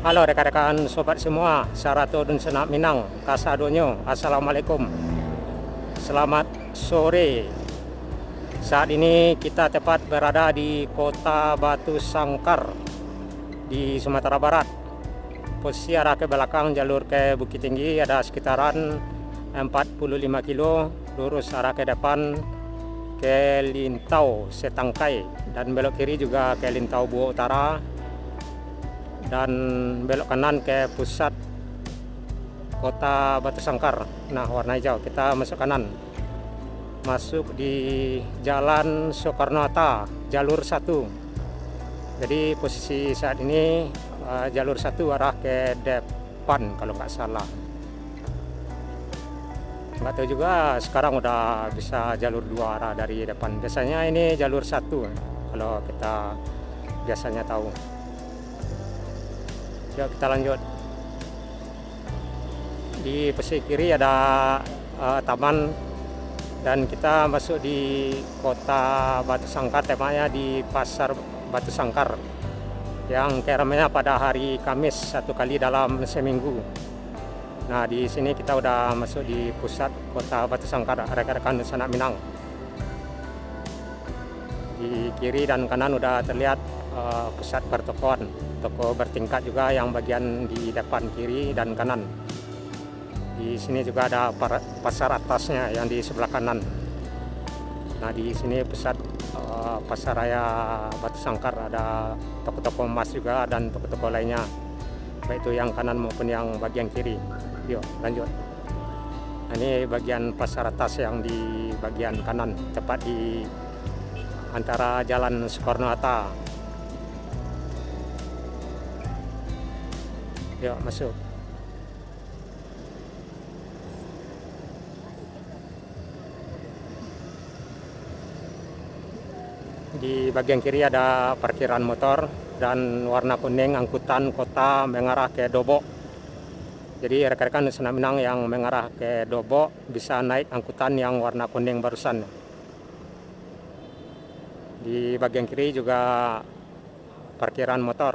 Halo rekan-rekan sobat semua, Sarato dan Senak Minang, Kasadonyo, Assalamualaikum. Selamat sore. Saat ini kita tepat berada di kota Batu Sangkar di Sumatera Barat. Posisi arah ke belakang jalur ke Bukit Tinggi ada sekitaran 45 kilo, lurus arah ke depan ke Lintau Setangkai dan belok kiri juga ke Lintau Buo Utara dan belok kanan ke pusat kota Batu Sangkar. Nah, warna hijau, kita masuk kanan, masuk di Jalan Soekarno-Hatta, jalur 1. Jadi posisi saat ini jalur 1 arah ke depan kalau nggak salah. Nggak tahu juga sekarang udah bisa jalur 2 arah dari depan. Biasanya ini jalur 1 kalau kita biasanya tahu. Yuk kita lanjut. Di posisi kiri ada taman dan kita masuk di kota Batu Sangkar, temanya di Pasar Batu Sangkar yang keramainya pada hari Kamis 1 kali dalam seminggu. Nah, di sini kita udah masuk di pusat kota Batu Sangkar, rekan-rekan Senak Minang. Di kiri dan kanan udah terlihat pusat pertokoan, toko bertingkat juga yang bagian di depan kiri dan kanan. Di sini juga ada pasar atasnya yang di sebelah kanan. Nah, di sini pusat pasar raya Batu Sangkar, ada toko-toko emas juga dan toko-toko lainnya, baik itu yang kanan maupun yang bagian kiri. Yuk lanjut. Nah, ini bagian pasar atas yang di bagian kanan, tepat di antara Jalan Soekarno-Hatta. Yuk masuk. Di bagian kiri ada parkiran motor dan warna kuning angkutan kota mengarah ke Dobok. Jadi rekan-rekan Senak Minang yang mengarah ke Dobok bisa naik angkutan yang warna kuning barusan. Di bagian kiri juga parkiran motor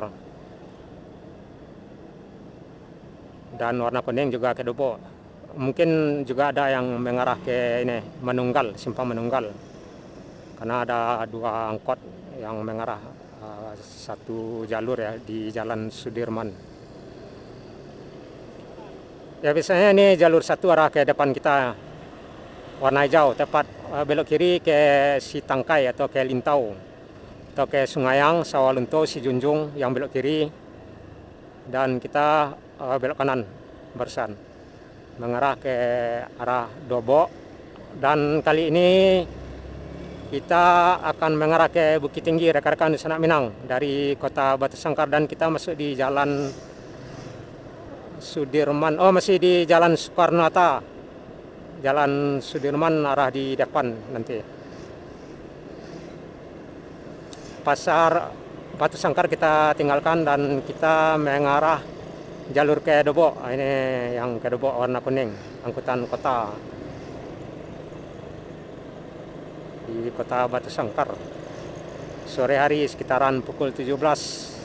dan warna kuning juga ke Dobok. Mungkin juga ada yang mengarah ke ini Manunggal, Simpang Manunggal, karena ada 2 angkot yang mengarah satu jalur ya di Jalan Sudirman. Ya, biasanya ini jalur 1 arah ke depan kita, warna hijau, tepat belok kiri ke Sitangkai atau ke Lintau atau ke Sungayang, Sawalunto, Sijunjung yang belok kiri, dan kita belok kanan barusan mengarah ke arah Dobok. Dan kali ini kita akan mengarah ke Bukit Tinggi, rekan-rekan di Senak Minang, dari kota Batu Sangkar, dan kita masuk di Jalan Sudirman. Oh, masih di Jalan Soekarno-Hatta, Jalan Sudirman arah di depan nanti. Pasar Batu Sangkar kita tinggalkan dan kita mengarah jalur ke Dobok. Ini yang ke Dobok warna kuning, angkutan kota di kota Batu Sangkar. Sore hari sekitaran pukul 17.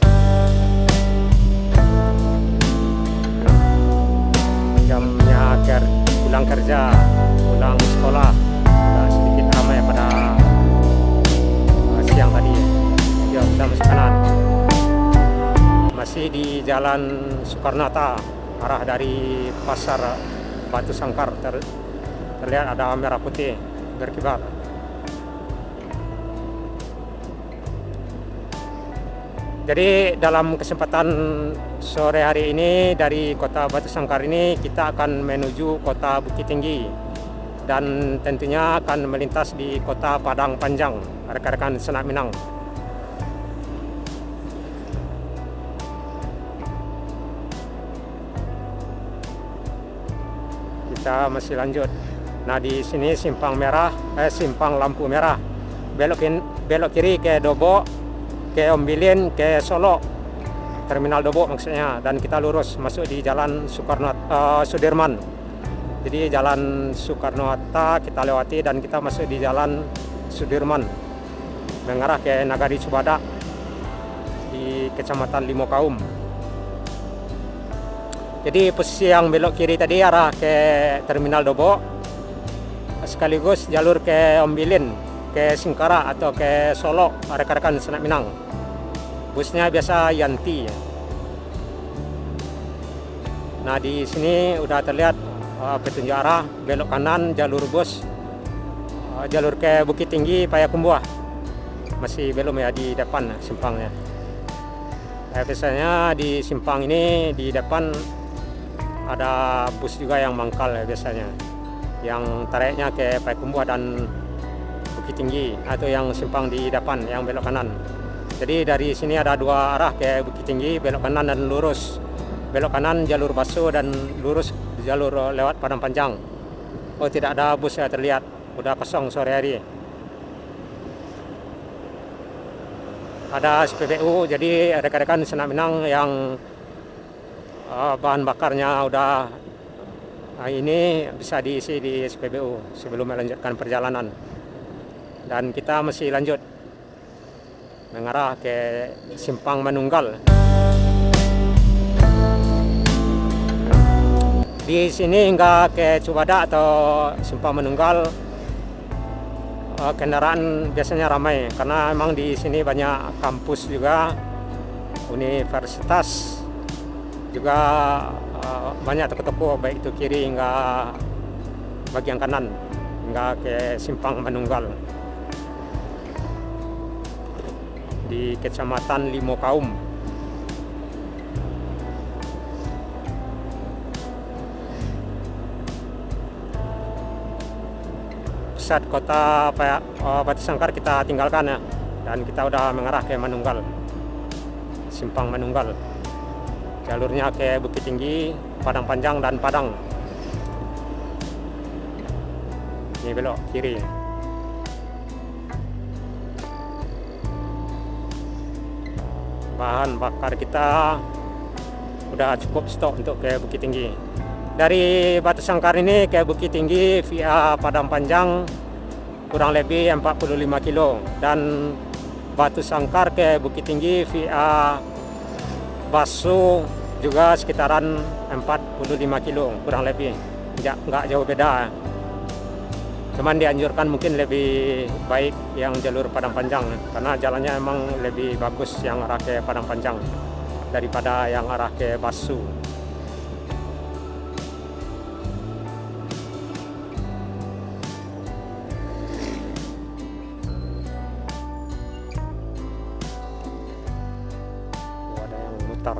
Jamnya pulang kerja, pulang sekolah, sedikit ramai pada siang tadi. Yuk kita masuk kanan. Masih di Jalan Soekarno-Hatta, arah dari Pasar Batu Sangkar, terlihat ada merah putih berkibar. Jadi dalam kesempatan sore hari ini dari kota Batu Sangkar ini kita akan menuju kota Bukit Tinggi dan tentunya akan melintas di kota Padang Panjang, rekan-rekan Senak Minang. Kita masih lanjut. Nah, di sini simpang lampu merah. Belok kiri ke Dobok, ke Ombilin, ke Solo, Terminal Dobok maksudnya, dan kita lurus masuk di Jalan Sudirman. Jadi Jalan Soekarno-Hatta kita lewati dan kita masuk di Jalan Sudirman mengarah ke Nagari Cibadak di Kecamatan Limokaum. Jadi posisi yang belok kiri tadi arah ke Terminal Dobo, sekaligus jalur ke Ombilin, ke Singkara atau ke Solo, rekan-rekan Senak Minang. Busnya biasa Yanti. Nah, di sini udah terlihat petunjuk arah belok kanan jalur bus, jalur ke Bukit Tinggi Payakumbuh. Masih belum ya di depan simpangnya. Biasanya di simpang ini di depan ada bus juga yang mangkal ya biasanya, yang tariknya ke Payakumbuh dan Bukit Tinggi, atau yang simpang di depan yang belok kanan. Jadi dari sini ada dua arah ke Bukit Tinggi, belok kanan dan lurus. Belok kanan jalur Baso dan lurus jalur lewat Padang Panjang. Oh, tidak ada bus ya terlihat, udah kosong sore hari. Ada SPBU, jadi rekan-rekan Senak Minang yang bahan bakarnya udah ini bisa diisi di SPBU sebelum melanjutkan perjalanan. Dan kita masih lanjut mengarah ke Simpang Manunggal. Di sini hingga ke Cubada atau Simpang Manunggal, kendaraan biasanya ramai karena memang di sini banyak kampus juga, universitas juga, banyak toko-toko baik itu kiri hingga bagian kanan hingga ke Simpang Manunggal di Kecamatan Limo Kaum. Pusat kota Batu Sangkar kita tinggalkan ya, dan kita udah mengarah ke Manunggal, Simpang Manunggal. Jalurnya ke Bukit Tinggi, Padang Panjang dan Padang. Ini belok kiri. Bahan bakar kita udah cukup stok untuk ke Bukit Tinggi. Dari Batu Sangkar ini ke Bukit Tinggi via Padang Panjang kurang lebih 45 kilo, dan Batu Sangkar ke Bukit Tinggi via Baso juga sekitaran 45 kilo kurang lebih, nggak jauh beda. Cuman dianjurkan mungkin lebih baik yang jalur Padang Panjang karena jalannya emang lebih bagus yang arah ke Padang Panjang daripada yang arah ke Baso. Ada yang mutar.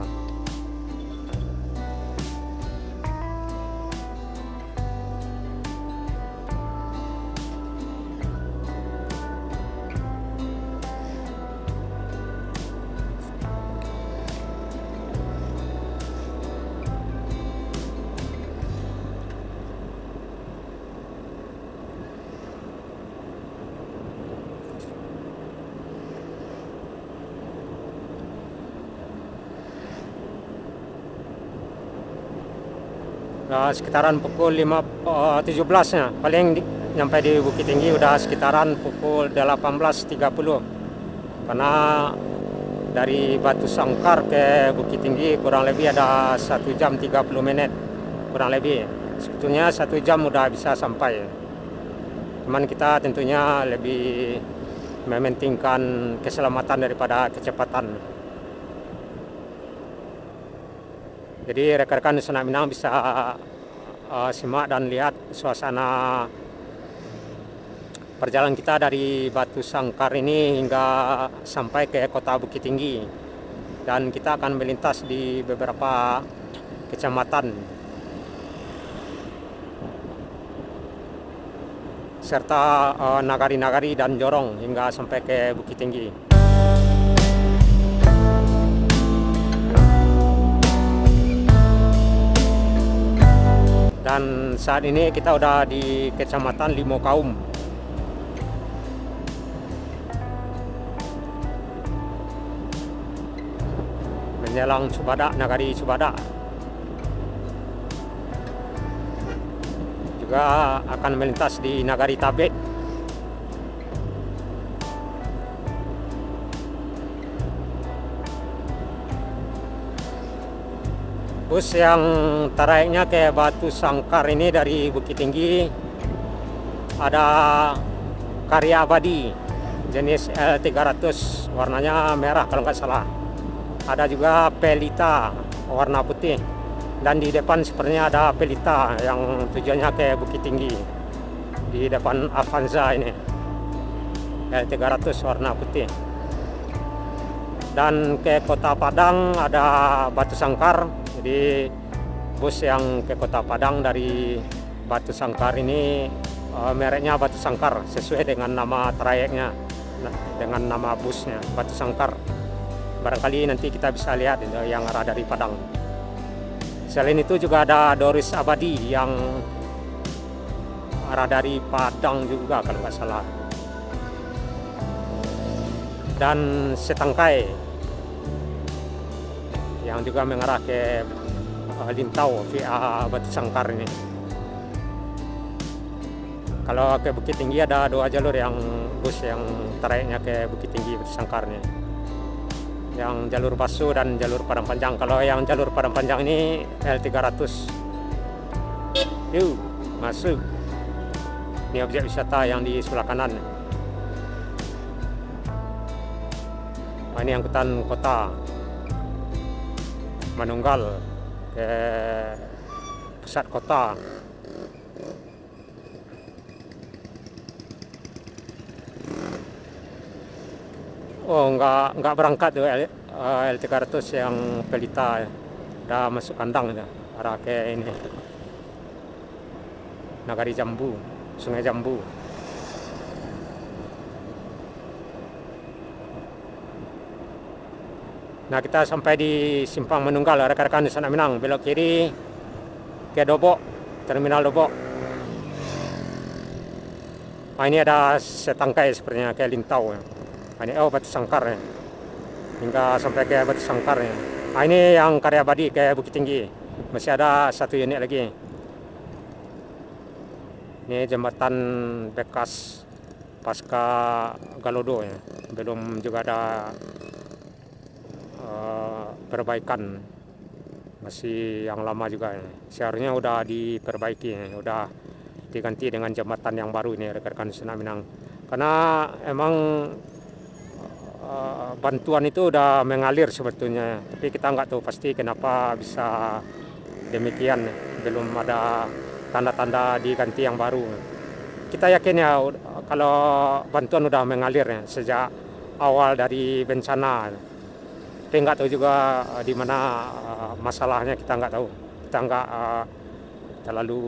Sekitaran pukul 17-nya, paling nyampe di Bukit Tinggi udah sekitaran pukul 18.30, karena dari Batu Sangkar ke Bukit Tinggi kurang lebih ada 1 jam 30 menit kurang lebih. Sebetulnya 1 jam udah bisa sampai, cuman kita tentunya lebih mementingkan keselamatan daripada kecepatan. Jadi rekan-rekan Senak Minang bisa simak dan lihat suasana perjalanan kita dari Batu Sangkar ini hingga sampai ke kota Bukit Tinggi, dan kita akan melintas di beberapa kecamatan serta nagari-nagari dan jorong hingga sampai ke Bukit Tinggi. Dan saat ini kita udah di Kecamatan Limo Kaum. Menjelang Cubada, Nagari Cubada. Juga akan melintas di Nagari Tabek. Bus yang trayeknya ke Batu Sangkar ini dari Bukit Tinggi ada Karya Abadi jenis L300, warnanya merah kalau nggak salah. Ada juga Pelita warna putih, dan di depan sepertinya ada Pelita yang tujuannya ke Bukit Tinggi. Di depan Avanza ini L300 warna putih. Dan ke Kota Padang ada Batu Sangkar. Jadi bus yang ke Kota Padang dari Batu Sangkar ini mereknya Batu Sangkar sesuai dengan nama trayeknya, dengan nama busnya Batu Sangkar. Barangkali nanti kita bisa lihat yang arah dari Padang. Selain itu juga ada Doris Abadi yang arah dari Padang juga kalau nggak salah. Dan Setangkai yang juga mengarah ke Lintau via Batu Sangkar ini. Kalau ke Bukit Tinggi ada 2 jalur yang bus yang trayeknya ke Bukit Tinggi Batu Sangkar ini. Yang jalur Baso dan jalur Padang Panjang. Kalau yang jalur Padang Panjang ini L300. Yuk, masuk. Ini objek wisata yang di sebelah kanan. Ini angkutan kota Manunggal ke pusat kota. Oh, nggak berangkat tuh L300 yang Pelita, udah masuk kandang ya, arah ke ini Nagari Jambu, Sungai Jambu. Nah, kita sampai di Simpang Manunggal, rekan-rekan di sana Minang. Belok kiri ke Dobok, Terminal Dobok. Nah, ini ada Setangkai sepertinya ke Lintau. Ini Batu Sangkar ya. Hingga sampai ke Batu Sangkar ya. Nah, ini yang Karya Abadi ke Bukit Tinggi. Masih ada 1 unit lagi. Ini jembatan bekas pasca Galodo ya. Belum juga ada perbaikan, masih yang lama juga ya. Seharusnya udah diperbaiki ya. Udah diganti dengan jembatan yang baru ini rekan-rekan Sunak Minang. Karena emang bantuan itu udah mengalir sebetulnya, tapi kita nggak tahu pasti kenapa bisa demikian. Belum ada tanda-tanda diganti yang baru. Kita yakin ya kalau bantuan udah mengalir ya sejak awal dari bencana. Tapi nggak tahu juga di mana masalahnya, kita nggak tahu. Kita nggak terlalu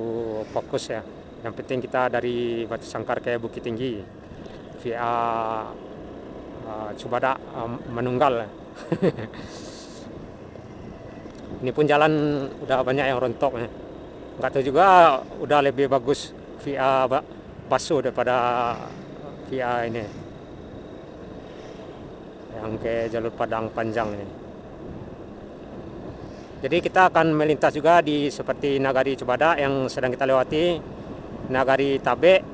fokus ya. Yang penting kita dari Batu Sangkar ke Bukit Tinggi via Cubadak Manunggal. Ini pun jalan udah banyak yang rontok ya. Nggak tahu juga udah lebih bagus via Baso daripada via ini yang ke jalur Padang Panjang ini. Jadi kita akan melintas juga di seperti Nagari Cubadak yang sedang kita lewati, Nagari Tabe,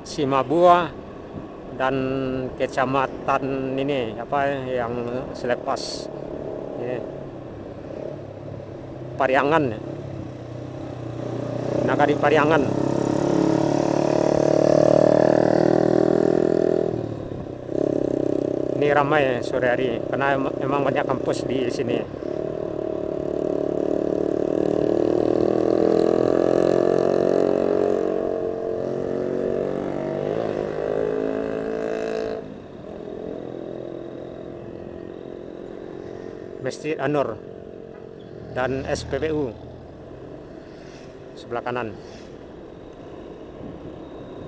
Simabua, dan kecamatan ini apa yang selepas ini, Pariangan, Nagari Pariangan. Ini ramai sore hari karena memang banyak kampus di sini. Masjid An-Nur dan SPBU sebelah kanan.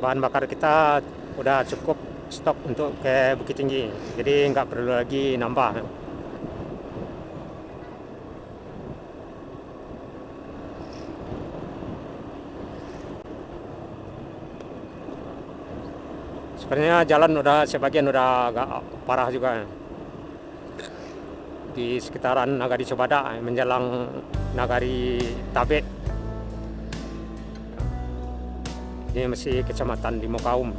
Bahan bakar kita udah cukup stok untuk ke Bukit Tinggi, jadi nggak perlu lagi nambah. Sebenarnya jalan udah sebagian udah agak parah juga di sekitaran Nagari Cubadak menjelang Nagari Tabe. Ini masih kecamatan di Mokaum.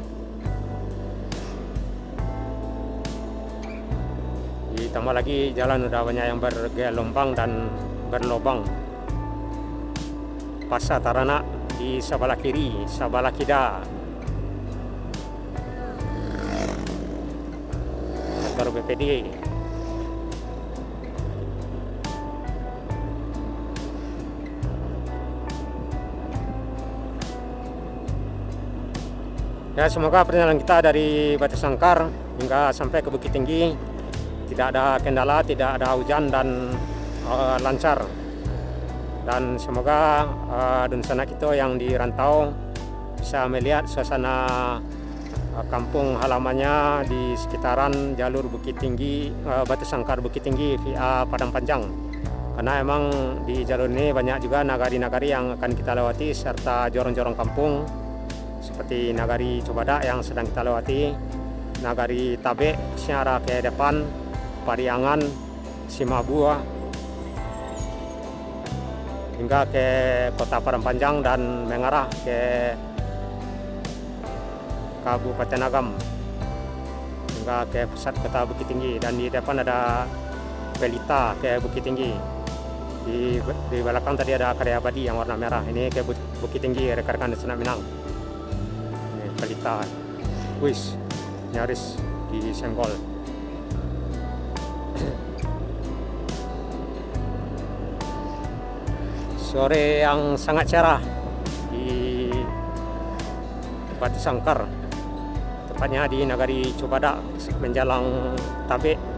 Ditambah lagi jalan udah banyak yang bergelombang dan berlobang. Pasar Taranak di sebelah kiri, sebelah kida. Baru BPD. Ya, semoga perjalanan kita dari Batu Sangkar hingga sampai ke Bukit Tinggi tidak ada kendala, tidak ada hujan dan lancar. Dan semoga dunsana kita yang di rantau bisa melihat suasana kampung halamannya di sekitaran jalur Bukit Tinggi, Batu Sangkar Bukit Tinggi via Padang Panjang. Karena emang di jalur ini banyak juga nagari-nagari yang akan kita lewati serta jorong-jorong kampung seperti Nagari Cobadak yang sedang kita lewati, Nagari Tabe searah ke depan, Pariangan, Simabua, hingga ke kota Padang Panjang dan mengarah ke Kabupaten Agam hingga ke pusat kota Bukit Tinggi. Dan di depan ada Pelita ke Bukit Tinggi. Di belakang tadi ada Karya Abadi yang warna merah. Ini ke Bukit Tinggi, rekan-rekan Senak Minang. Ini Pelita, wis nyaris disenggol. Sore yang sangat cerah di Batu Sangkar, tepatnya di Nagari Cobadak menjelang Tabe.